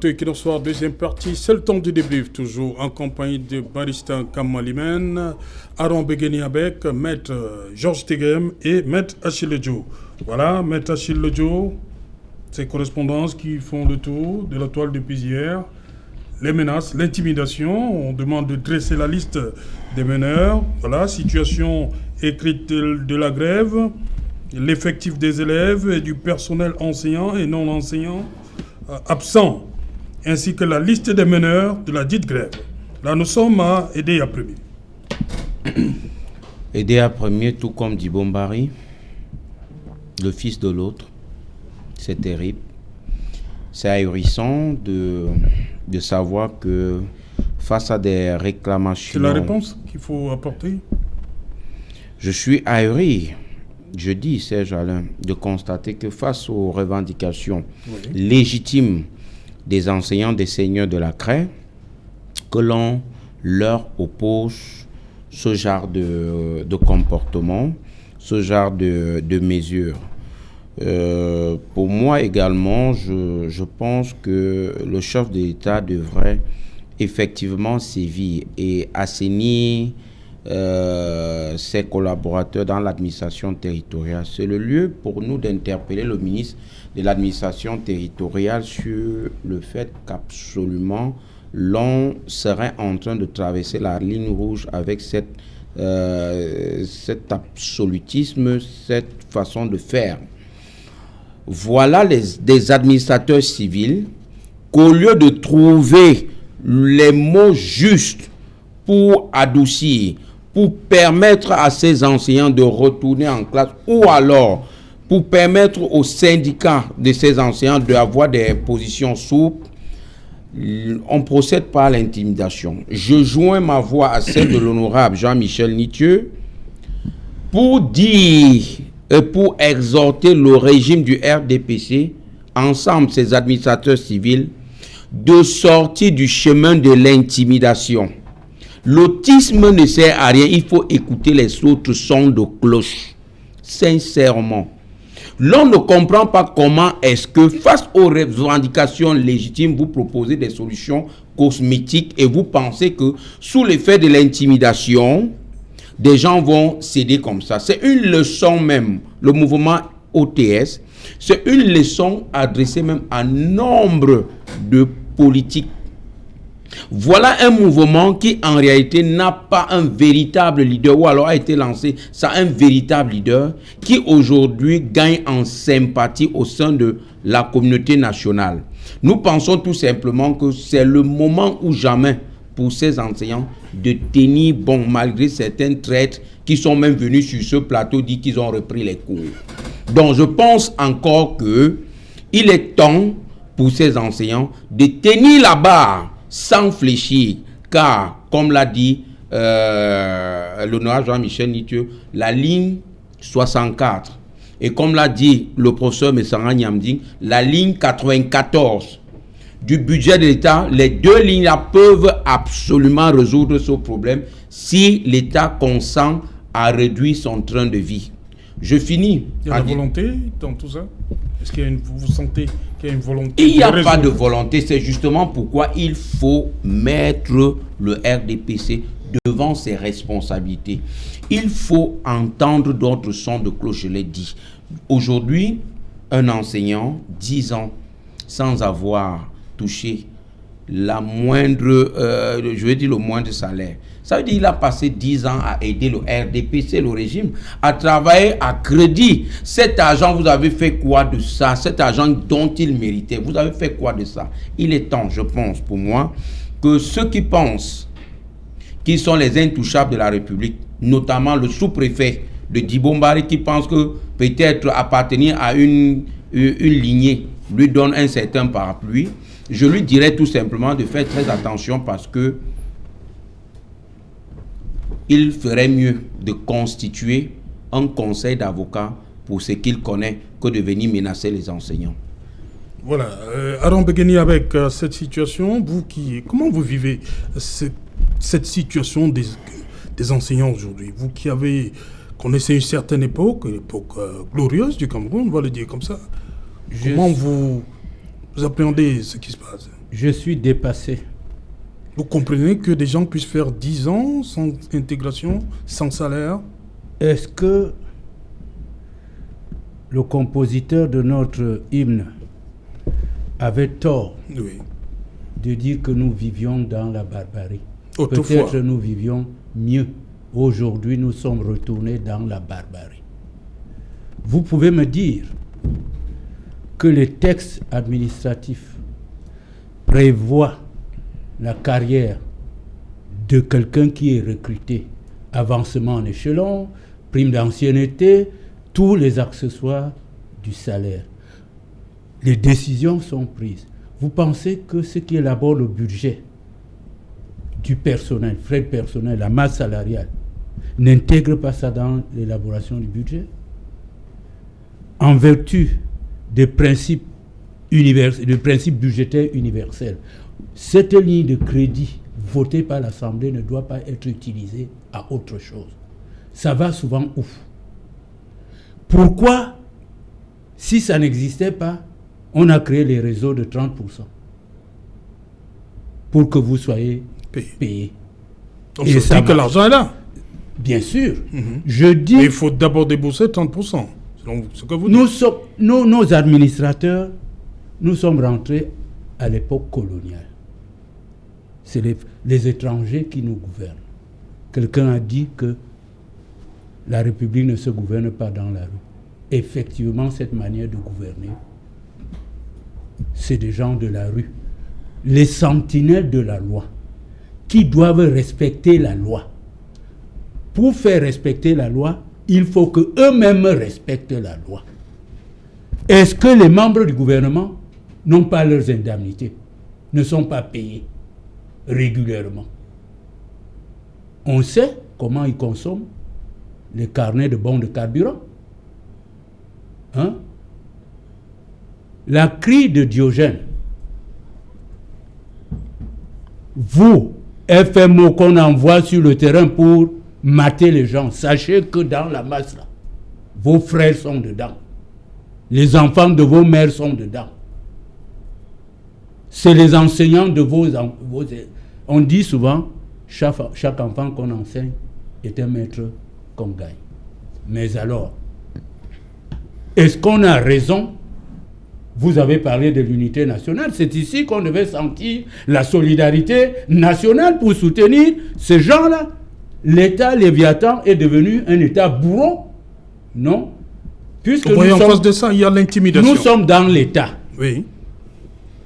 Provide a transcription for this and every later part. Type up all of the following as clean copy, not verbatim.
plateau Equinox Soir, deuxième partie. C'est le temps du débrief, toujours en compagnie de Barista Kamalimen, Aaron Begeni avec Maître Georges Tegem et Maître Achille Ledjo. Voilà, Maître Achille Ledjo, ces correspondances qui font le tour de la toile depuis hier. Les menaces, l'intimidation, on demande de dresser la liste des meneurs. Voilà, situation écrite de la grève, l'effectif des élèves et du personnel enseignant et non enseignant absent, ainsi que la liste des meneurs de la dite grève. Là, nous sommes à Edea Premier. Edea Premier, tout comme Dibombari, le fils de l'autre. C'est terrible. C'est ahurissant de savoir que face à des réclamations... C'est la réponse qu'il faut apporter. Je suis ahuri, je dis Serge Alain, de constater que face aux revendications légitimes des enseignants, des seigneurs de la craie, que l'on leur oppose ce genre de comportement, ce genre de mesures. Pour moi également, je pense que le chef de l'État devrait effectivement sévir et assainir ses collaborateurs dans l'administration territoriale. C'est le lieu pour nous d'interpeller le ministre de l'administration territoriale sur le fait qu'absolument l'on serait en train de traverser la ligne rouge avec cet absolutisme, cette façon de faire. Voilà des administrateurs civils qu'au lieu de trouver les mots justes pour adoucir, pour permettre à ces enseignants de retourner en classe, ou alors pour permettre aux syndicats de ces enseignants d'avoir des positions souples, on procède par l'intimidation. Je joins ma voix à celle de l'honorable Jean-Michel Nitieux pour dire et pour exhorter le régime du RDPC, ensemble ces administrateurs civils, de sortir du chemin de l'intimidation. L'autisme ne sert à rien, il faut écouter les autres sons de cloche. Sincèrement. L'on ne comprend pas comment est-ce que face aux revendications légitimes, vous proposez des solutions cosmétiques et vous pensez que sous l'effet de l'intimidation, des gens vont céder comme ça. C'est une leçon même, le mouvement OTS, c'est une leçon adressée même à nombre de politiques. Voilà un mouvement qui en réalité n'a pas un véritable leader, ou alors a été lancé sans un véritable leader, qui aujourd'hui gagne en sympathie au sein de la communauté nationale. Nous pensons tout simplement que c'est le moment ou jamais pour ces enseignants de tenir bon malgré certains traîtres qui sont même venus sur ce plateau dire qu'ils ont repris les cours. Donc je pense encore que il est temps pour ces enseignants de tenir la barre sans fléchir, car comme l'a dit l'honorable Jean-Michel Nitieux, la ligne 64 et comme l'a dit le professeur Messara Nyamding, la ligne 94 du budget de l'État, les deux lignes-là peuvent absolument résoudre ce problème si l'État consent à réduire son train de vie. Je finis. Il y a la volonté dans tout ça? Est-ce qu'il y a vous sentez qu'il y a une volonté? Il n'y a pas de volonté, c'est justement pourquoi il faut mettre le RDPC devant ses responsabilités. Il faut entendre d'autres sons de cloche, je l'ai dit. Aujourd'hui, un enseignant, 10 ans, sans avoir touché la moindre, je veux dire le moindre salaire. Ça veut dire qu'il a passé 10 ans à aider le RDPC, le régime, à travailler à crédit. Cet argent, vous avez fait quoi de ça? Cet argent dont il méritait, vous avez fait quoi de ça? Il est temps, je pense, pour moi, que ceux qui pensent qu'ils sont les intouchables de la République, notamment le sous-préfet de Dibombari qui pense que peut-être appartenir à une lignée lui donne un certain parapluie, je lui dirais tout simplement de faire très attention parce que il ferait mieux de constituer un conseil d'avocats pour ce qu'il connaît que de venir menacer les enseignants. Voilà. Aaron Begeni, avec cette situation, comment vous vivez cette situation des enseignants aujourd'hui? Vous qui connaissez une certaine époque, l'époque glorieuse du Cameroun, on va le dire comme ça. Comment vous appréhendez ce qui se passe? je suis dépassé. Vous comprenez que des gens puissent faire 10 ans sans intégration, sans salaire? Est-ce que le compositeur de notre hymne avait tort de dire que nous vivions dans la barbarie? Peut-être nous vivions mieux. Aujourd'hui, nous sommes retournés dans la barbarie. Vous pouvez me dire que les textes administratifs prévoient la carrière de quelqu'un qui est recruté, avancement en échelon, prime d'ancienneté, tous les accessoires du salaire. Les décisions sont prises. Vous pensez que ce qui élabore le budget du personnel, frais de personnel, la masse salariale, n'intègre pas ça dans l'élaboration du budget? En vertu des principes budgétaires universels, cette ligne de crédit votée par l'Assemblée ne doit pas être utilisée à autre chose. Ça va souvent où? Pourquoi, si ça n'existait pas, on a créé les réseaux de 30% pour que vous soyez payés? Donc ça dit que l'argent est là. Bien sûr. Je dis... Mais il faut d'abord débourser 30%, selon ce que vous dites. Nos administrateurs, nous sommes rentrés à l'époque coloniale. C'est les étrangers qui nous gouvernent. Quelqu'un a dit que la République ne se gouverne pas dans la rue. Effectivement, cette manière de gouverner, c'est des gens de la rue. Les sentinelles de la loi, qui doivent respecter la loi. Pour faire respecter la loi, il faut qu'eux-mêmes respectent la loi. Est-ce que les membres du gouvernement n'ont pas leurs indemnités, ne sont pas payés régulièrement? On sait comment ils consomment les carnets de bons de carburant. Hein? La crie de Diogène, vous, FMO qu'on envoie sur le terrain pour mater les gens, sachez que dans la masse, là, vos frères sont dedans. Les enfants de vos mères sont dedans. C'est les enseignants de vos... On dit souvent, chaque enfant qu'on enseigne est un maître qu'on gagne. Mais alors, est-ce qu'on a raison? Vous avez parlé de l'unité nationale. C'est ici qu'on devait sentir la solidarité nationale pour soutenir ces gens-là. L'État Léviathan est devenu un État bourreau. Non? Puisque en face de ça, il y a l'intimidation. Nous sommes dans l'État. Oui.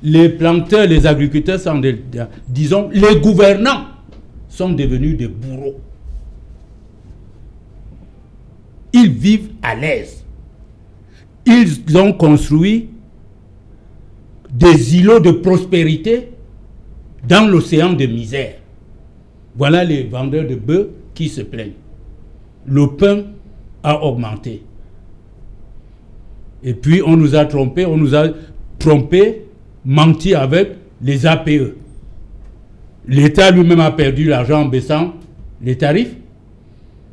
Les planteurs, les agriculteurs sont disons, les gouvernants sont devenus des bourreaux. Ils vivent à l'aise. Ils ont construit des îlots de prospérité dans l'océan de misère. Voilà les vendeurs de bœufs qui se plaignent. Le pain a augmenté. Et puis on nous a trompé, menti avec les APE. L'État lui-même a perdu l'argent en baissant les tarifs.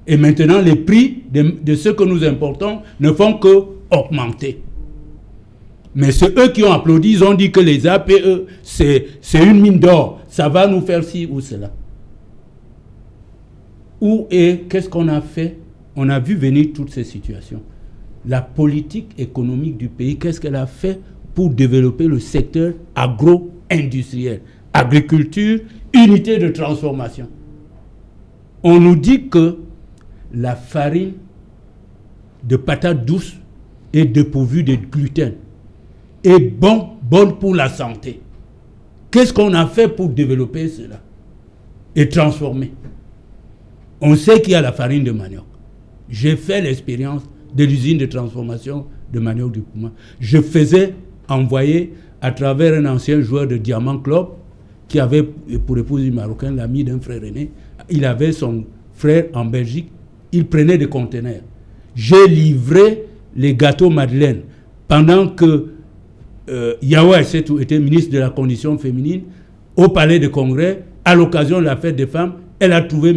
Et maintenant, les prix de ce que nous importons ne font que augmenter. Mais c'est eux qui ont applaudi, ils ont dit que les APE, c'est une mine d'or. Ça va nous faire ci ou cela. Où et qu'est-ce qu'on a fait? On a vu venir toutes ces situations. La politique économique du pays, qu'est-ce qu'elle a fait pour développer le secteur agro-industriel? Agriculture, unité de transformation. On nous dit que la farine de patate douce est dépourvue de gluten, est bonne pour la santé. Qu'est-ce qu'on a fait pour développer cela et transformer? On sait qu'il y a la farine de manioc. J'ai fait l'expérience de l'usine de transformation de manioc du Pouma. Je faisais envoyer à travers un ancien joueur de Diamant Club qui avait pour épouse une Marocaine, l'ami d'un frère aîné. Il avait son frère en Belgique. Il prenait des conteneurs. J'ai livré les gâteaux Madeleine pendant que Yahweh Setou était ministre de la Condition féminine au palais de Congrès à l'occasion de la fête des femmes. Elle a trouvé...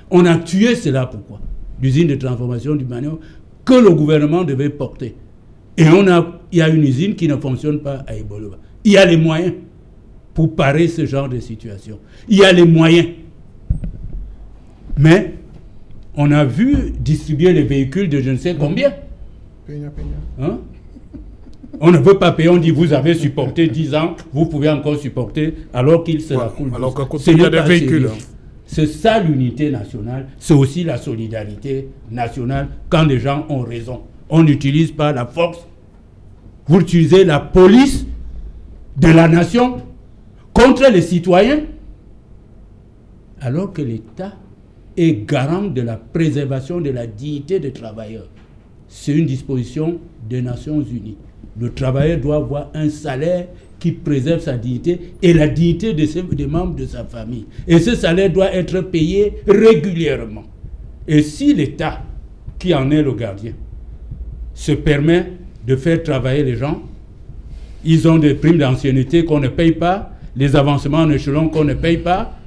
On a tué cela, pourquoi? L'usine de transformation du manioc que le gouvernement devait porter. Et il y a une usine qui ne fonctionne pas à Ebolova. Il y a les moyens pour parer ce genre de situation. Il y a les moyens. Mais on a vu distribuer les véhicules de je ne sais combien. Hein? On ne veut pas payer, on dit vous avez supporté 10 ans, vous pouvez encore supporter, alors qu'il se la coule. Alors qu'à côté, il y a des véhicules. C'est ça l'unité nationale, c'est aussi la solidarité nationale quand les gens ont raison. On n'utilise pas la force. Vous utilisez la police de la nation contre les citoyens, alors que l'État est garant de la préservation de la dignité des travailleurs. C'est une disposition des Nations Unies. Le travailleur doit avoir un salaire qui préserve sa dignité et la dignité des membres de sa famille. Et ce salaire doit être payé régulièrement. Et si l'État, qui en est le gardien, se permet de faire travailler les gens, ils ont des primes d'ancienneté qu'on ne paye pas, les avancements en échelon qu'on ne paye pas,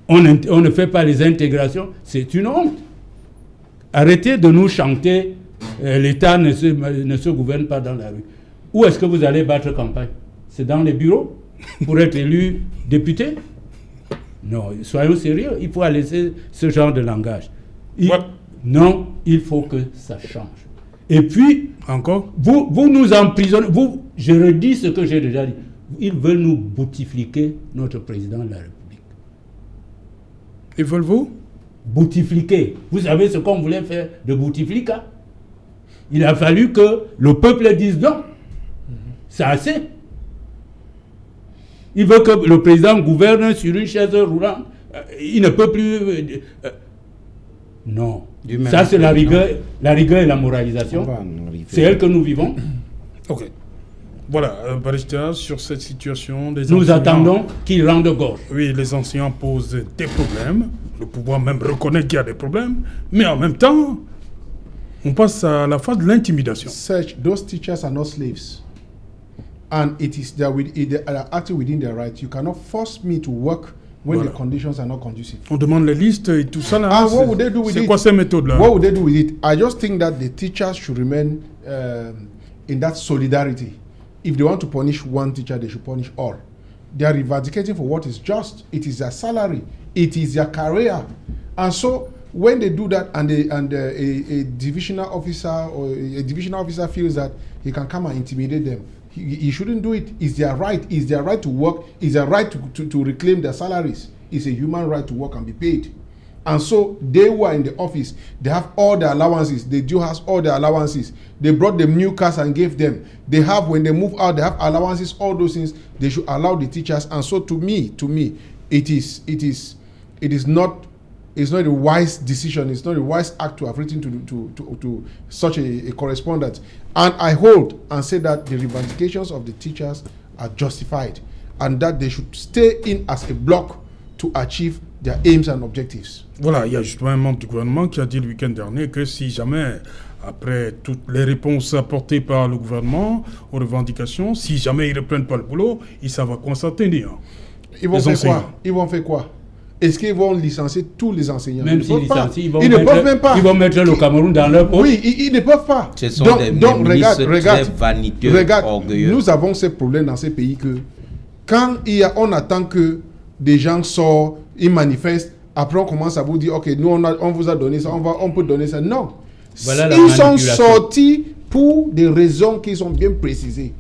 on ne fait pas les intégrations, c'est une honte. Arrêtez de nous chanter l'État ne se gouverne pas dans la rue. Où est-ce que vous allez battre campagne? C'est dans les bureaux pour être élu député? Non, soyons sérieux, il faut laisser ce genre de langage. Non, il faut que ça change. Et puis, encore, vous nous emprisonnez, je redis ce que j'ai déjà dit, ils veulent nous boutefliquer notre président de la République. Ils veulent vous Boutefliquer. Vous savez ce qu'on voulait faire de Bouteflika? Il a fallu que le peuple dise non. C'est assez. Il veut que le président gouverne sur une chaise roulante. Il ne peut plus... non. Ça, c'est la rigueur et la moralisation. C'est elle que nous vivons. Ok. Voilà, Barista, sur cette situation... Nous attendons qu'il rende gorge. Oui, les enseignants posent des problèmes. Le pouvoir même reconnaît qu'il y a des problèmes. Mais en même temps, on passe à la phase de l'intimidation. Such, those teachers are not slaves. And it is they are acting within their rights. You cannot force me to work when the conditions are not conducive. On demande les listes et tout ça là. And what would they do with it? C'est quoi ces méthodes-là? What would they do with it? I just think that the teachers should remain in that solidarity. If they want to punish one teacher, they should punish all. They are advocating for what is just. It is their salary. It is their career. And so when they do that and a divisional officer or a divisional officer feels that he can come and intimidate them, he shouldn't do it. It's their right. It's their right to work. It's their right to reclaim their salaries. It's a human right to work and be paid. And so they were in the office. They have all the allowances. They do have all the allowances. They brought them new cars and gave them. They have, when they move out, they have allowances, all those things. They should allow the teachers. And so to me, it is not a wise decision. It's not a wise act to have written to such a correspondent. And I hold and say that the revendications of the teachers are justified and that they should stay in as a bloc to achieve their aims and objectives. Voilà, il y a justement un membre du gouvernement qui a dit le week-end dernier que si jamais, après toutes les réponses apportées par le gouvernement aux revendications, si jamais ils ne reprennent pas le boulot, ça va quoi s'en tenir? Ils vont faire quoi? Ils vont faire quoi? Est-ce qu'ils vont licencier tous les enseignants? Même s'ils licencient, ils ne peuvent même pas. Ils vont mettre le Cameroun dans leur poche. Oui, ils ne peuvent pas. Ce sont des ministres très vaniteux, orgueilleux. Nous avons ce problème dans ces pays que quand on attend que des gens sortent, ils manifestent, après on commence à vous dire, ok, nous on vous a donné ça, on peut donner ça. Non. Voilà, ils sont sortis pour des raisons qu'ils ont bien précisées.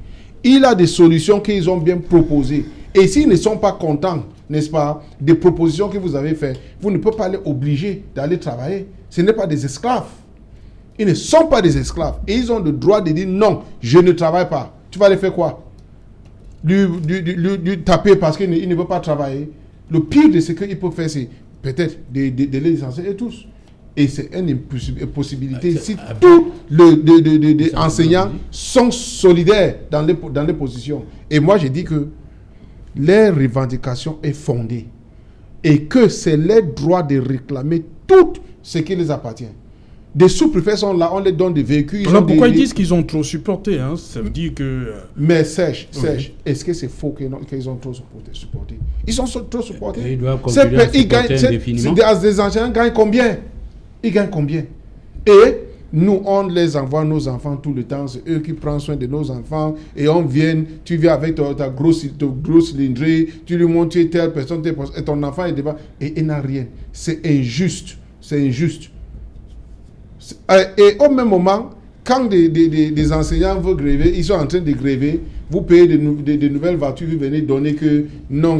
Il y a des solutions qu'ils ont bien proposées. Et s'ils ne sont pas contents, n'est-ce pas, des propositions que vous avez faites, vous ne pouvez pas les obliger d'aller travailler. Ce n'est pas des esclaves. Ils ne sont pas des esclaves. Et ils ont le droit de dire non, je ne travaille pas. Tu vas les faire quoi? Lui taper parce qu'il ne veut pas travailler. Le pire de ce qu'il peut faire, c'est peut-être de les licencier et tous. Et c'est une impossibilité. Si tous les enseignants sont solidaires dans les positions. Et moi, je dis que leur revendication est fondée. Et que c'est leur droit de réclamer tout ce qui les appartient. Des sous-préfets sont là, on les donne des véhicules. Pourquoi ils disent qu'ils ont trop supporté, hein? Ça veut dire que... Mais sèche, est-ce que c'est faux qu'ils ont trop supporté? Ils ont trop supporté. Ils doivent continuer à supporter indéfiniment. Des enseignants gagnent combien? Ils gagnent combien? Et nous, on les envoie nos enfants tout le temps, c'est eux qui prennent soin de nos enfants, et on vient, tu viens avec ta grosse cylindrée, tu lui montres tu es telle personne, et ton enfant est devant, et il n'a rien. C'est injuste. C'est injuste. Et au même moment, quand des enseignants veulent gréver, ils sont en train de gréver, vous payez de nouvelles voitures, vous venez donner que non,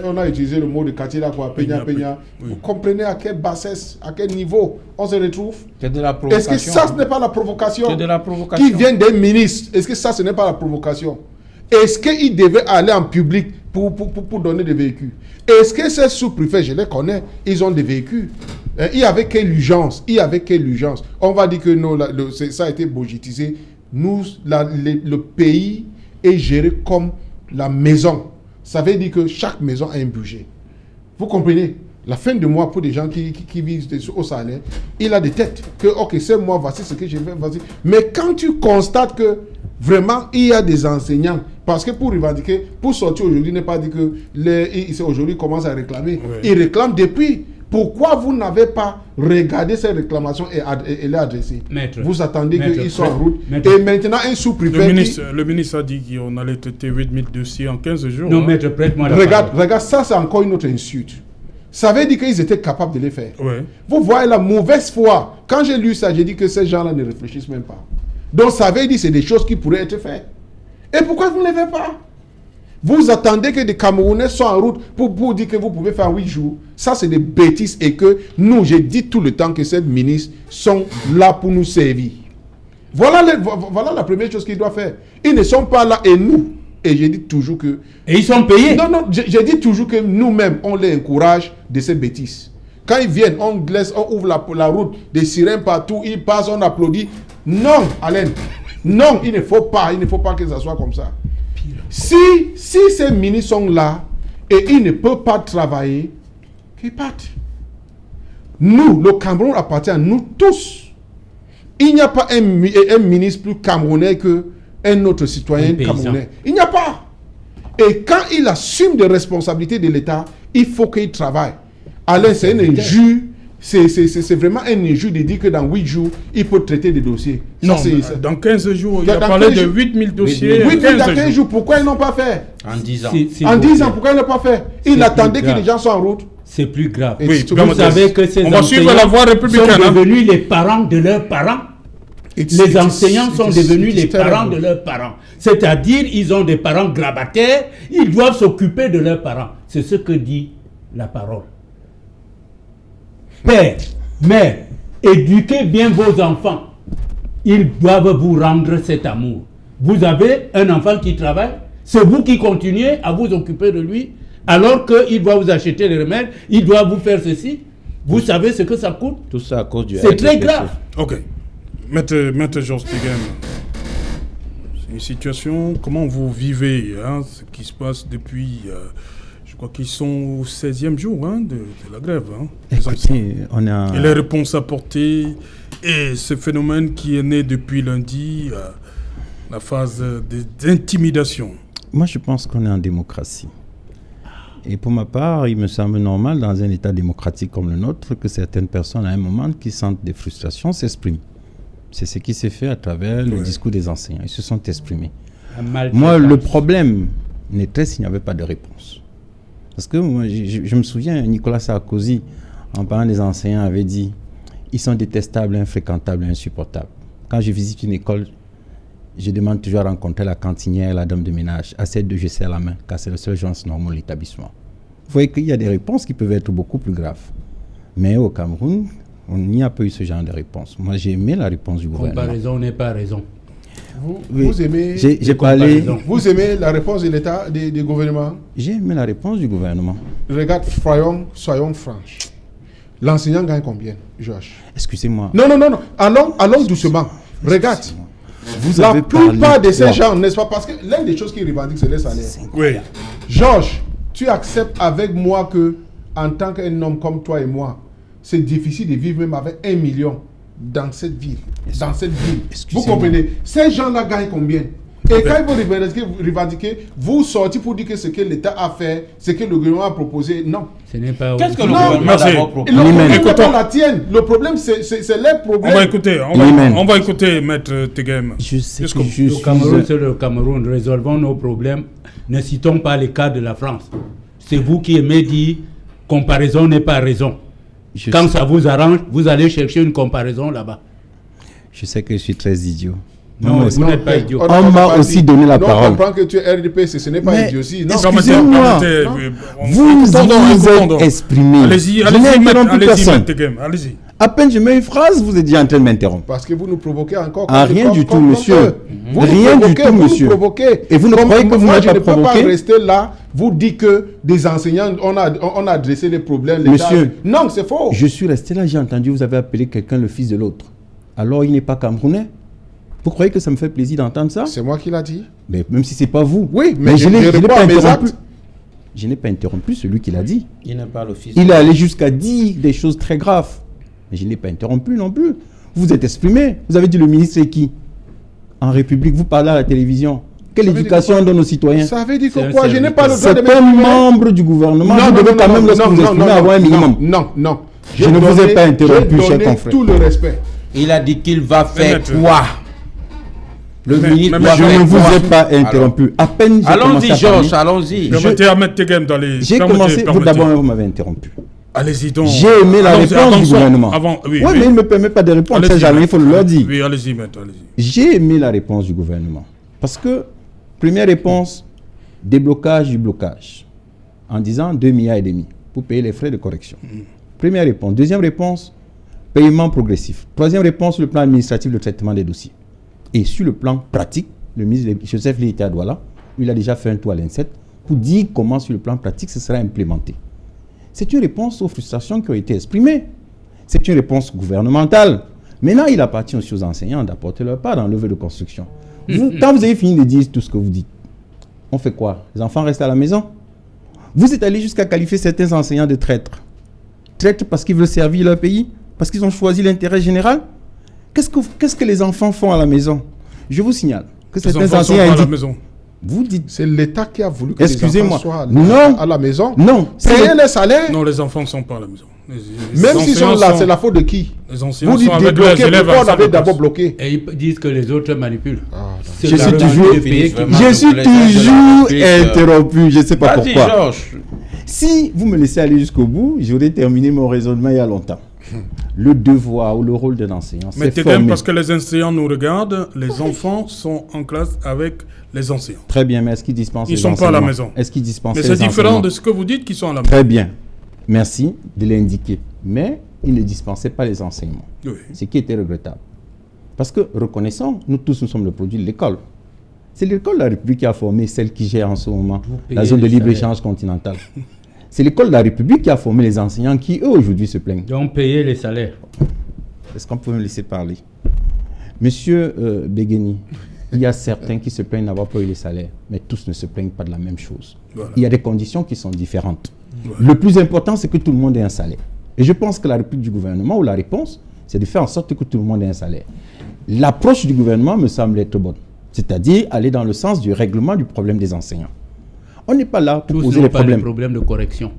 on a utilisé le mot de quartier là, quoi, peña. Oui. Vous comprenez à quelle bassesse, à quel niveau on se retrouve? C'est de la provocation. Est-ce que ça, ce n'est pas la provocation? C'est de la provocation. Qui vient des ministres? Est-ce que ça, ce n'est pas la provocation? Est-ce qu'ils devaient aller en public pour donner des véhicules? Est-ce que ces sous-préfets, je les connais, ils ont des véhicules? Il y avait quelle urgence? On va dire que non, ça a été budgétisé. Nous, le pays est géré comme la maison. Ça veut dire que chaque maison a un budget. Vous comprenez? La fin de mois, pour des gens qui vivent au salaire, il a des têtes. Que, ok, ce mois, voici ce que je fais, voici. Mais quand tu constates que vraiment, il y a des enseignants, parce que pour revendiquer, pour sortir aujourd'hui, n'est pas dit que aujourd'hui commence à réclamer. Oui. Ils réclament depuis. Pourquoi vous n'avez pas regardé ces réclamations et les adressées? Vous attendez qu'ils soient en route. Et maintenant, un sous-préfet... Le ministre a dit qu'on allait traiter 8000 dossiers en 15 jours. Non, maître, prête-moi la parole. Regarde, ça c'est encore une autre insulte. Ça veut dire qu'ils étaient capables de les faire. Ouais. Vous voyez la mauvaise foi. Quand j'ai lu ça, j'ai dit que ces gens-là ne réfléchissent même pas. Donc ça veut dire que c'est des choses qui pourraient être faites. Et pourquoi vous ne les faites pas? Vous attendez que des Camerounais soient en route pour dire que vous pouvez faire 8 jours. Ça, c'est des bêtises et que nous, j'ai dit tout le temps que ces ministres sont là pour nous servir. Voilà la première chose qu'ils doivent faire. Ils ne sont pas là et nous. Et j'ai dit toujours que... Et ils sont payés. Non, j'ai dit toujours que nous-mêmes, on les encourage de ces bêtises. Quand ils viennent, on glisse, on ouvre la route, des sirènes partout, ils passent, on applaudit. Non, Alain. Non, il ne faut pas que ça soit comme ça. Si ces ministres sont là et ils ne peuvent pas travailler, qu'ils partent. Nous, le Cameroun appartient à nous tous. Il n'y a pas un ministre plus camerounais qu'un autre citoyen camerounais. Il n'y a pas. Et quand il assume des responsabilités de l'État, il faut qu'il travaille. Alain, c'est un injure. C'est vraiment un injure de dire que dans 8 jours, il peut traiter des dossiers. Non, dans 15 jours, il a parlé de 8000 dossiers. 8 000 dans 15 jours, pourquoi ils n'ont pas fait? En 10 ans. En 10 ans, pourquoi ils n'ont pas fait? Il attendait que les gens soient en route. C'est plus grave. Oui, vous savez que ces enseignants sont devenus les parents de leurs parents. Les enseignants sont devenus les parents de leurs parents. C'est-à-dire, ils ont des parents grabataires, ils doivent s'occuper de leurs parents. C'est ce que dit la parole. Père, mère, éduquez bien vos enfants. Ils doivent vous rendre cet amour. Vous avez un enfant qui travaille, c'est vous qui continuez à vous occuper de lui, alors qu'il doit vous acheter les remèdes, il doit vous faire ceci. Vous savez ce que ça coûte? Tout ça à cause du... C'est très grave. Ok. Maître Georges Teghem, c'est une situation, comment vous vivez ce qui se passe depuis... je crois qu'ils sont au 16e jour de la grève. Écoutez, et les réponses apportées, et ce phénomène qui est né depuis lundi, la phase d'intimidation. Moi, je pense qu'on est en démocratie. Et pour ma part, il me semble normal, dans un État démocratique comme le nôtre, que certaines personnes, à un moment, qui sentent des frustrations, s'expriment. C'est ce qui s'est fait à travers le discours des enseignants. Ils se sont exprimés. Moi, le problème n'était s'il n'y avait pas de réponse. Parce que moi, je me souviens, Nicolas Sarkozy, en parlant des enseignants, avait dit « Ils sont détestables, infréquentables, insupportables ». Quand je visite une école, je demande toujours à rencontrer la cantinière, la dame de ménage. À ces deux, je serre la main, car c'est le seul genre normal de l'établissement. Vous voyez qu'il y a des réponses qui peuvent être beaucoup plus graves. Mais au Cameroun, on n'y a pas eu ce genre de réponse. Moi, j'ai aimé la réponse du gouvernement. Comparaison n'est pas raison. Vous aimez... Vous aimez la réponse de l'État, du gouvernement? J'ai aimé la réponse du gouvernement. Regarde, soyons francs. L'enseignant gagne combien, Georges? Excusez-moi. Non. Allons doucement. Regarde. La plupart de ces gens, n'est-ce pas? Parce que l'une des choses qui revendiquent, c'est les salaires. Oui. Georges, tu acceptes avec moi que, en tant qu'un homme comme toi et moi, c'est difficile de vivre même avec 1 million dans cette ville. Vous comprenez? Ces gens-là gagnent combien? Et quand ils vont revendiquer, vous sortez pour dire que ce que l'État a fait, ce que le gouvernement a proposé, non. Ce n'est pas... Qu'est-ce que le Non, gouvernement merci. d'abord Le propose? problème n'est Écoutons. pas la tienne. Le problème, c'est leur problème. On va écouter Maître Tegem. Je sais Jusqu'au que bout. je Le suis... Cameroun, c'est le Cameroun. Résolvons nos problèmes. Ne citons pas les cas de la France. C'est vous qui aimez dire comparaison n'est pas raison. Quand ça vous arrange, vous allez chercher une comparaison là-bas. Je sais que je suis très idiot. Non, vous n'êtes pas idiot. On m'a aussi donné la Non, parole. on comprend que tu es RDPC, ce n'est pas Mais idiotie. Non, excusez-moi. Vous vous êtes exprimé. Allez-y, Je n'ai interrompu personne. Maître Tegem, allez-y. À peine je mets une phrase, vous êtes déjà en train de m'interrompre. parce que vous nous provoquez encore. Ah, rien du tout, monsieur. Vous Rien nous du provoquez, tout, vous monsieur. nous provoquez. Et vous ne croyez que vous Moi, n'êtes je pas ne peux provoqué? pas rester là, vous dire que des enseignants, on a adressé les problèmes. l'État- Monsieur, non, c'est faux. Je suis resté là, j'ai entendu, vous avez appelé quelqu'un le fils de l'autre. Alors il n'est pas camerounais. Vous croyez que ça me fait plaisir d'entendre ça? C'est moi qui l'a dit. Mais même si c'est pas vous. Oui, mais je n'ai réponds pas à mes interrompu. actes. Je n'ai pas interrompu celui qui l'a dit. Il n'est pas l'office. Il est allé jusqu'à dire des choses très graves. Mais je n'ai pas interrompu non plus. Vous êtes exprimé. Vous avez dit le ministre est qui? En République, vous parlez à la télévision. Quelle Ça veut dire éducation quoi? on donne aux citoyens? Ça veut dire C'est que un quoi? Je n'ai pas le droit C'est de un m'exprimer. membre du gouvernement. Vous devez quand même, lorsque vous exprimez, avoir un minimum. Non. Je ne vous ai pas interrompu, j'ai cher donné confrère. tout le respect. Il a dit qu'il va faire Maître. quoi? Le Mais- ministre mais- doit Je faire ne vous quoi? ai pas interrompu. À peine j'ai commencé Allons-y, à Georges, parler, allons-y. Permettez à Maître Tegem d'aller. j'ai commencé, vous d'abord vous m'avez interrompu. Allez-y donc. J'ai aimé la Allons-y, réponse du avançons. gouvernement. Oui, mais il ne me permet pas de répondre. Allez-y, C'est jamais, il Maître. faut le leur dire. Oui, allez-y, Maître, allez-y. J'ai aimé la réponse du gouvernement. Parce que, première réponse, déblocage du blocage. En disant 2,5 milliards pour payer les frais de correction. Première réponse. Deuxième réponse, paiement progressif. Troisième réponse, le plan administratif de traitement des dossiers. Et sur le plan pratique, le ministre Joseph Ly était à Douala, il a déjà fait un tour à l'INSET pour dire comment sur le plan pratique ce sera implémenté. C'est une réponse aux frustrations qui ont été exprimées. C'est une réponse gouvernementale. Maintenant, il appartient aussi aux enseignants d'apporter leur part dans l'œuvre de construction. Quand vous avez fini de dire tout ce que vous dites, on fait quoi? Les enfants restent à la maison? Vous êtes allé jusqu'à qualifier certains enseignants de traîtres. Traîtres parce qu'ils veulent servir leur pays? Parce qu'ils ont choisi l'intérêt général? Qu'est-ce que les enfants font à la maison? Je vous signale que Les certains enfants sont enseignants pas à la indiquent... maison. Vous dites... C'est l'État qui a voulu que les Excusez-moi. enfants soient Non. à la maison. Non. Payer les salaires. Non, les enfants ne sont pas à la maison. Même s'ils sont là, c'est la faute de qui? Les enseignants Vous dites sont avec leurs débloquer, élèves. pourquoi on à avait la d'abord place. bloqué? Et ils disent que les autres manipulent. C'est Je la suis revanche toujours- des pays qui- Vraiment, Je suis les gens de la toujours République, interrompu, je ne sais pas Vas-y, pourquoi. Georges. Si vous me laissez aller jusqu'au bout, j'aurais terminé mon raisonnement il y a longtemps. Le devoir ou le rôle d'un enseignant, Mais c'est Tegem, former. parce que les enseignants nous regardent, les enfants sont en classe avec les enseignants. Très bien, mais est-ce qu'ils dispensent Ils les sont pas à la enseignements? maison. Est-ce qu'ils dispensent Mais les c'est différent enseignements? de ce que vous dites qu'ils sont à la maison. Très bien. Merci de l'indiquer. Mais ils ne dispensaient pas les enseignements. Oui. Ce qui était regrettable. Parce que, reconnaissons, nous tous, nous sommes le produit de l'école. C'est l'école de la République qui a formé celle qui gère en ce moment la payez zone de les libre-échange continentale. C'est l'école de la République qui a formé les enseignants qui, eux, aujourd'hui, se plaignent. Donc payer les salaires. Est-ce qu'on peut me laisser parler? Monsieur Begeni, il y a certains qui se plaignent d'avoir pas eu les salaires, mais tous ne se plaignent pas de la même chose. Voilà. Il y a des conditions qui sont différentes. Le plus important, c'est que tout le monde ait un salaire. Et je pense que la réplique du gouvernement, ou la réponse, c'est de faire en sorte que tout le monde ait un salaire. L'approche du gouvernement me semble être bonne. C'est-à-dire aller dans le sens du règlement du problème des enseignants. On n'est pas là pour Tous poser n'ont les pas problèmes. les problèmes de correction.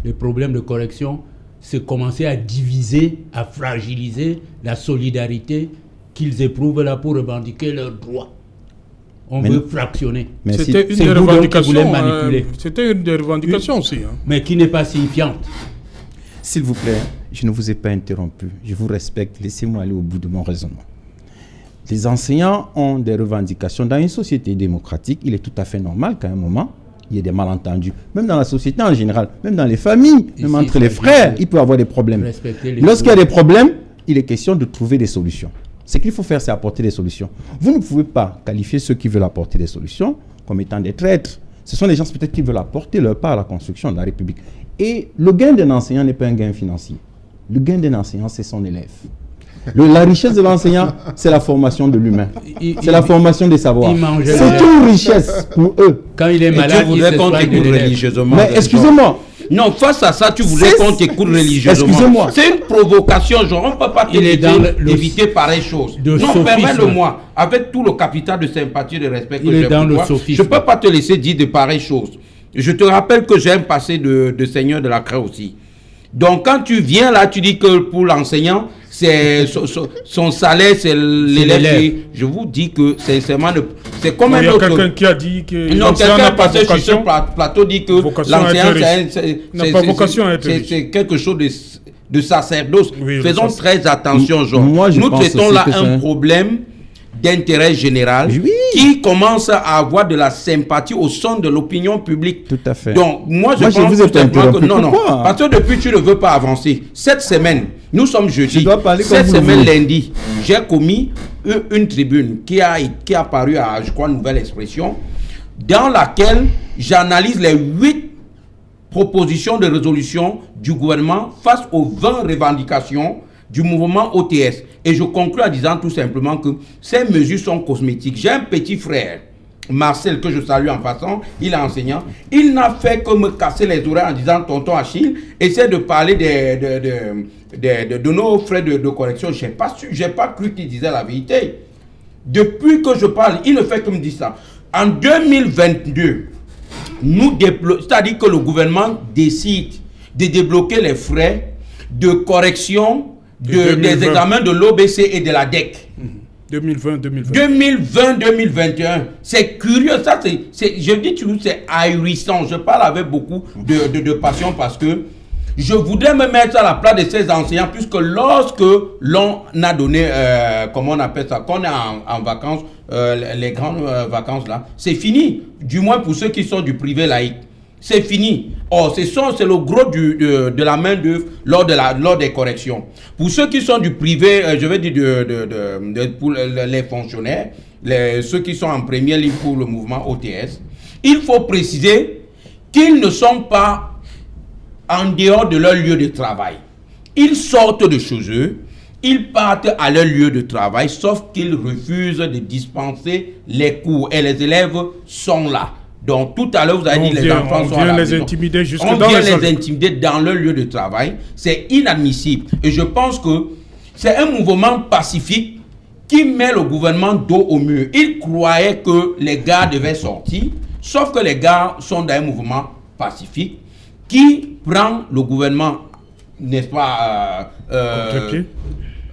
Les problèmes de correction, c'est commencer à diviser, à fragiliser la solidarité qu'ils éprouvent là pour revendiquer leurs droits. On Mais veut non. fractionner. Merci. C'était une C'est des vous donc qui revendications. voulez manipuler. C'était une des revendications aussi. Hein. Mais qui n'est pas signifiante. S'il vous plaît, je ne vous ai pas interrompu. Je vous respecte. Laissez-moi aller au bout de mon raisonnement. Les enseignants ont des revendications. Dans une société démocratique, il est tout à fait normal qu'à un moment, il y ait des malentendus. Même dans la société en général, même dans les familles, Ici, même entre il les s'agit frères, de il peut y avoir des problèmes. respecter les Lorsqu'il y a autres. des problèmes, il est question de trouver des solutions. Ce qu'il faut faire, c'est apporter des solutions. Vous ne pouvez pas qualifier ceux qui veulent apporter des solutions comme étant des traîtres. Ce sont des gens peut-être qui veulent apporter leur part à la construction de la République. Et le gain d'un enseignant n'est pas un gain financier. Le gain d'un enseignant, c'est son élève. La richesse de l'enseignant, c'est la formation de l'humain. C'est la formation des savoirs. il mangeait C'est le lait. une richesse pour eux. Quand il est Et tu malade, il voudrais se qu'on soigne de t'écoute l'élève. religieusement. Mais des excusez-moi, Non, face à ça, tu voulais qu'on t'écoute religieusement. Excusez-moi. C'est une provocation, genre, on ne peut pas éviter pareille chose. Non, permets-le-moi, avec tout le capital de sympathie et de respect que j'ai pour toi, je ne peux pas te laisser dire de pareilles choses. Je te rappelle que j'ai un passé de seigneur de la Craie aussi. Donc, quand tu viens là, tu dis que pour l'enseignant, c'est son salaire, c'est l'élève. Je vous dis que sincèrement, c'est comme un autre. Il y a quelqu'un qui a dit que non, quelqu'un passé sur ce plateau dit que l'enseignant, c'est quelque chose de sacerdoce. Oui, faisons très attention, genre. Nous traitons là un problème d'intérêt général qui commence à avoir de la sympathie au sein de l'opinion publique. Tout à fait. Donc, moi je pense que non, parce que depuis tu ne veux pas avancer. Cette semaine, nous sommes jeudi. Cette semaine, lundi, j'ai commis une tribune qui a paru à, je crois, Nouvelle Expression, dans laquelle j'analyse les 8 propositions de résolution du gouvernement face aux 20 revendications du mouvement OTS. Et je conclue en disant tout simplement que ces mesures sont cosmétiques. J'ai un petit frère, Marcel, que je salue en passant, il est enseignant. Il n'a fait que me casser les oreilles en disant, tonton Achille, essaie de parler de nos frais de correction. Je n'ai pas cru qu'il disait la vérité. Depuis que je parle, il ne fait que me dire ça. En 2022, c'est-à-dire que le gouvernement décide de débloquer les frais de correction des examens de l'OBC et de la DEC. 2020-2021. C'est curieux, ça, je dis toujours, c'est ahurissant. Je parle avec beaucoup de passion parce que je voudrais me mettre à la place de ces enseignants puisque lorsque l'on a donné, comment on appelle ça, qu'on est en vacances, les grandes vacances là, c'est fini. Du moins pour ceux qui sont du privé laïque. C'est fini. Or, c'est le gros de la main d'œuvre lors des corrections. Pour ceux qui sont du privé, je vais dire pour les fonctionnaires, ceux qui sont en première ligne pour le mouvement OTS, il faut préciser qu'ils ne sont pas en dehors de leur lieu de travail. Ils sortent de chez eux, ils partent à leur lieu de travail, sauf qu'ils refusent de dispenser les cours. Et les élèves sont là. Donc, tout à l'heure, vous avez dit les enfants sont à la maison. On vient les intimider dans leur lieu de travail. C'est inadmissible. Et je pense que c'est un mouvement pacifique qui met le gouvernement dos au mur. Ils croyaient que les gars devaient sortir, sauf que les gars sont dans un mouvement pacifique qui prend le gouvernement, n'est-ce pas,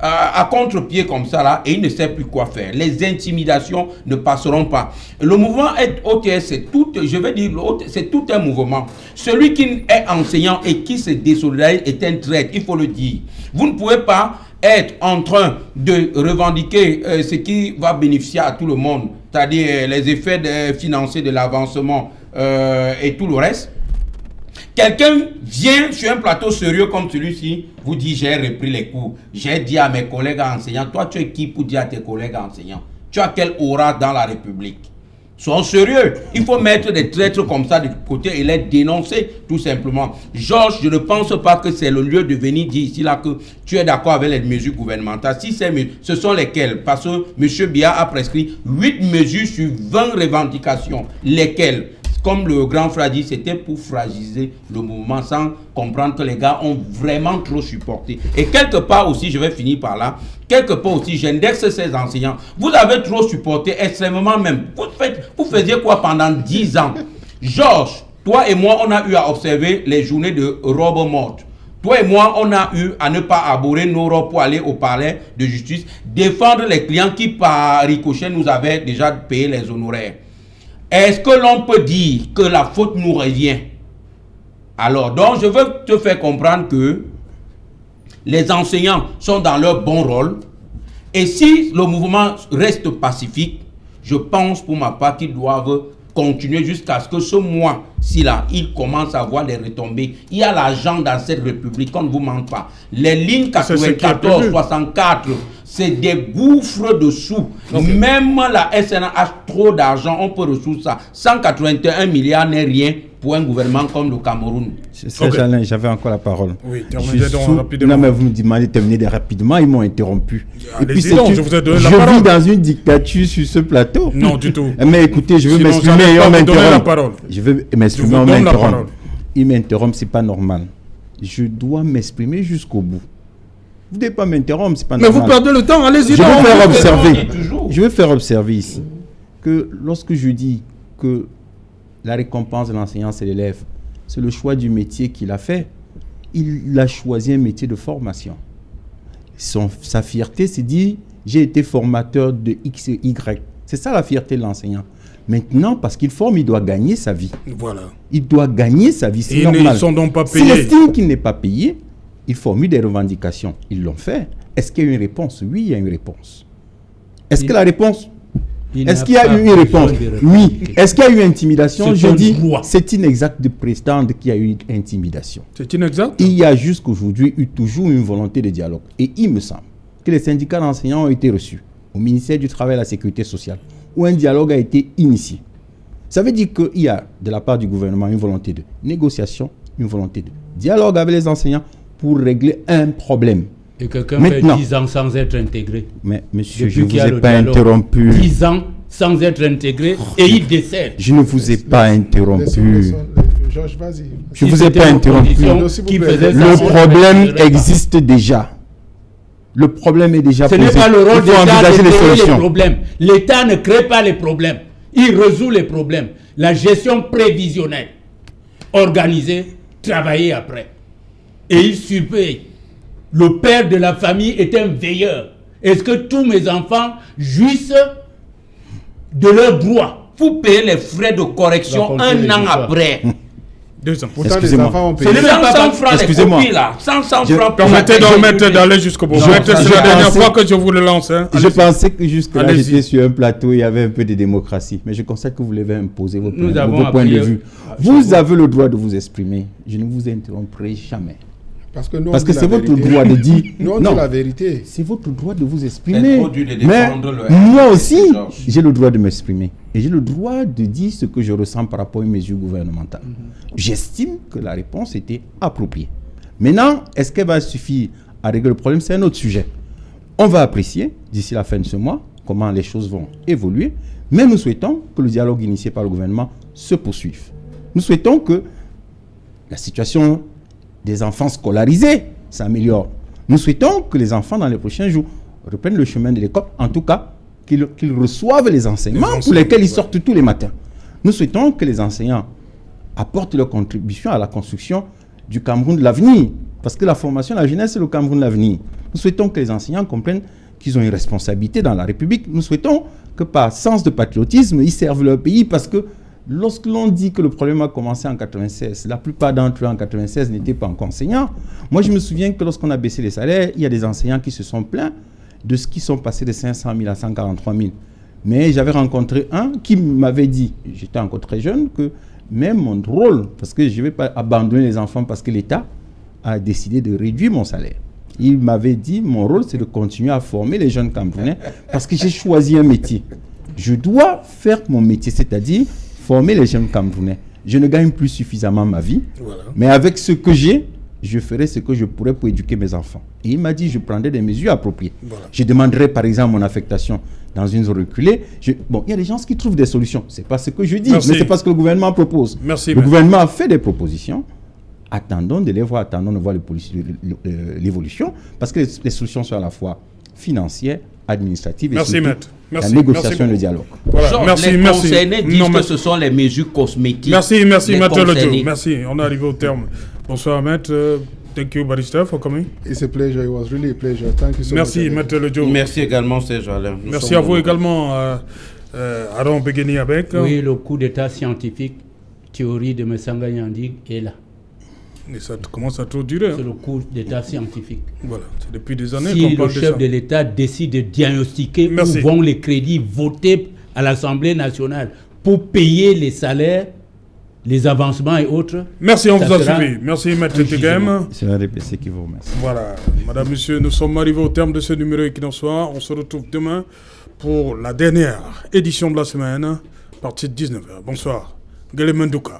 à contre-pied comme ça là, et il ne sait plus quoi faire. Les intimidations ne passeront pas. Le mouvement OTS, c'est tout, je vais dire, c'est tout un mouvement. Celui qui est enseignant et qui se désolidarise est un traître, il faut le dire. Vous ne pouvez pas être en train de revendiquer ce qui va bénéficier à tout le monde, c'est-à-dire les effets financiers de l'avancement et tout le reste. Quelqu'un vient sur un plateau sérieux comme celui-ci, vous dit j'ai repris les cours, j'ai dit à mes collègues enseignants, toi tu es qui pour dire à tes collègues enseignants? Tu as quelle aura dans la République? Sois sérieux, il faut mettre des traîtres comme ça de côté et les dénoncer tout simplement. Georges, je ne pense pas que c'est le lieu de venir dire ici là que tu es d'accord avec les mesures gouvernementales. Si c'est ce sont lesquelles? Parce que M. Biya a prescrit 8 mesures sur 20 revendications. Lesquelles? Comme le grand frère dit, c'était pour fragiliser le mouvement sans comprendre que les gars ont vraiment trop supporté. Et quelque part aussi, je vais finir par là, quelque part aussi, j'indexe ces enseignants. Vous avez trop supporté, extrêmement même. Vous faisiez quoi pendant 10 ans? Georges, toi et moi, on a eu à observer les journées de robes mortes. Toi et moi, on a eu à ne pas aborder nos robes pour aller au palais de justice, défendre les clients qui, par ricochet, nous avaient déjà payé les honoraires. Est-ce que l'on peut dire que la faute nous revient? Alors, donc, je veux te faire comprendre que les enseignants sont dans leur bon rôle. Et si le mouvement reste pacifique, je pense pour ma part qu'ils doivent continuer jusqu'à ce que ce mois-ci là, ils commencent à avoir des retombées. Il y a l'argent dans cette république, on ne vous ment pas. Les lignes 94, 64, c'est des gouffres de sous. Okay. Même la SNA a trop d'argent, on peut ressourcer ça. 181 milliards n'est rien pour un gouvernement comme le Cameroun. Okay. J'avais encore la parole. Oui, terminez donc rapidement. Non, mais vous me demandez de terminer rapidement, ils m'ont interrompu. Et puis donc, je vous ai donné la parole. Je vis dans une dictature sur ce plateau. Non, du tout. Mais écoutez, je veux m'exprimer et on m'interrompt. Je veux m'exprimer et on m'interrompt. il m'interrompt, c'est pas normal. Je dois m'exprimer jusqu'au bout. Vous ne devez pas m'interrompre, c'est pas Mais normal. vous perdez le temps, allez-y. Je vais faire observer ici que lorsque je dis que la récompense de l'enseignant, c'est l'élève, c'est le choix du métier qu'il a fait. Il a choisi un métier de formation. Sa fierté, c'est dit, j'ai été formateur de X et Y. C'est ça la fierté de l'enseignant. Maintenant, parce qu'il forme, il doit gagner sa vie. Voilà. Il doit gagner sa vie, c'est Et normal. ils ne sont donc pas payés. S'il estime qu'il n'est pas payé, il formule des revendications. Ils l'ont fait. Est-ce qu'il y a une réponse? Oui, il y a une réponse. Est-ce que la réponse... Est-ce qu'il y a eu une réponse? Oui. Est-ce qu'il y a eu intimidation? Je dis, c'est inexact de prétendre qu'il y a eu intimidation. C'est inexact? Il y a jusqu'aujourd'hui eu toujours une volonté de dialogue. Et il me semble que les syndicats d'enseignants ont été reçus au ministère du Travail et de la Sécurité sociale, où un dialogue a été initié. Ça veut dire qu'il y a de la part du gouvernement une volonté de négociation, une volonté de dialogue avec les enseignants pour régler un problème. Et quelqu'un fait 10 ans sans être intégré. Mais monsieur, Depuis je ne vous ai le pas dialogue, interrompu. 10 ans sans être intégré et il décède. Je ne vous ai pas interrompu. Georges, vas-y. Je ne vous ai pas interrompu. Le problème existe déjà. Le problème est déjà posé. Ce n'est pas le rôle de l'État de créer les problèmes. L'État ne crée pas les problèmes. Il résout les problèmes. La gestion prévisionnelle, organisée, travailler après. Et il surveille. Le père de la famille est un veilleur. Est-ce que tous mes enfants jouissent de leurs droits? Vous payez les frais de correction un an après. 2 ans. Pourtant, les enfants ont payé. Ce n'est même pas 100 francs Excusez-moi. les copies là. 100 francs. Permettez donc maître d'aller jusqu'au bout. Maître, c'est la dernière fois que je vous le lance. Hein. Je pensais que jusque-là, j'étais sur un plateau, il y avait un peu de démocratie. Mais je constate que vous l'avez imposé votre point de vue. Vous avez le droit de vous exprimer. Je ne vous interromprai jamais. Parce que c'est votre droit de dire. Non, c'est la vérité. C'est votre droit de vous exprimer. Mais moi aussi, j'ai le droit de m'exprimer. Et j'ai le droit de dire ce que je ressens par rapport à une mesure gouvernementale. J'estime que la réponse était appropriée. Maintenant, est-ce qu'elle va suffire à régler le problème? C'est un autre sujet. On va apprécier, d'ici la fin de ce mois, comment les choses vont évoluer. Mais nous souhaitons que le dialogue initié par le gouvernement se poursuive. Nous souhaitons que la situation des enfants scolarisés s'améliore. Nous souhaitons que les enfants, dans les prochains jours, reprennent le chemin de l'école, en tout cas, qu'ils reçoivent les enseignements pour lesquels ils sortent tous les matins. Nous souhaitons que les enseignants apportent leur contribution à la construction du Cameroun de l'avenir, parce que la formation de la jeunesse, c'est le Cameroun de l'avenir. Nous souhaitons que les enseignants comprennent qu'ils ont une responsabilité dans la République. Nous souhaitons que par sens de patriotisme, ils servent leur pays, parce que lorsque l'on dit que le problème a commencé en 1996, la plupart d'entre eux en 1996 n'étaient pas encore enseignants. Moi, je me souviens que lorsqu'on a baissé les salaires, il y a des enseignants qui se sont plaints de ce qui sont passés de 500 000 à 143 000. Mais j'avais rencontré un qui m'avait dit, j'étais encore très jeune, que même mon rôle, parce que je ne vais pas abandonner les enfants parce que l'État a décidé de réduire mon salaire. Il m'avait dit, mon rôle, c'est de continuer à former les jeunes Camerounais parce que j'ai choisi un métier. Je dois faire mon métier, c'est-à-dire former les jeunes Camerounais. Je ne gagne plus suffisamment ma vie, mais avec ce que j'ai, je ferai ce que je pourrais pour éduquer mes enfants. Et il m'a dit, je prendrai des mesures appropriées. Je demanderai par exemple mon affectation dans une zone reculée. Bon, il y a des gens qui trouvent des solutions. Ce n'est pas ce que je dis, mais c'est pas ce que le gouvernement propose. Le gouvernement a fait des propositions. Attendons de les voir, attendons de voir l'évolution, parce que les solutions sont à la fois financières, administratives et surtout la négociation et le dialogue. Voilà. Les concernés disent que ce sont les mesures cosmétiques. Merci, Maître Lejo. Merci, on est arrivé au terme. Bonsoir, Maître. Thank you, Barrister, for coming. It's a pleasure. It was really a pleasure. Thank you so much. Merci, Maître Lejo. Merci également, Serge Alain. Merci à vous également, Aaron Begeni Abek. Oui, le coup d'état scientifique, théorie de Messanga Nyandi est là. Et ça commence à trop durer. C'est le coup d'état scientifique. Voilà, c'est depuis des années qu'on parle de ça. Si le chef de l'État décide de diagnostiquer où vont les crédits votés à l'Assemblée nationale pour payer les salaires, les avancements et autres. Merci, on vous a suivi. Merci, Maître Tegem. C'est la RPC qui vous remercie. Voilà, Madame, Monsieur, nous sommes arrivés au terme de ce numéro Equinox Soir. On se retrouve demain pour la dernière édition de la semaine, partie de 19h. Bonsoir. Gele Mendouka.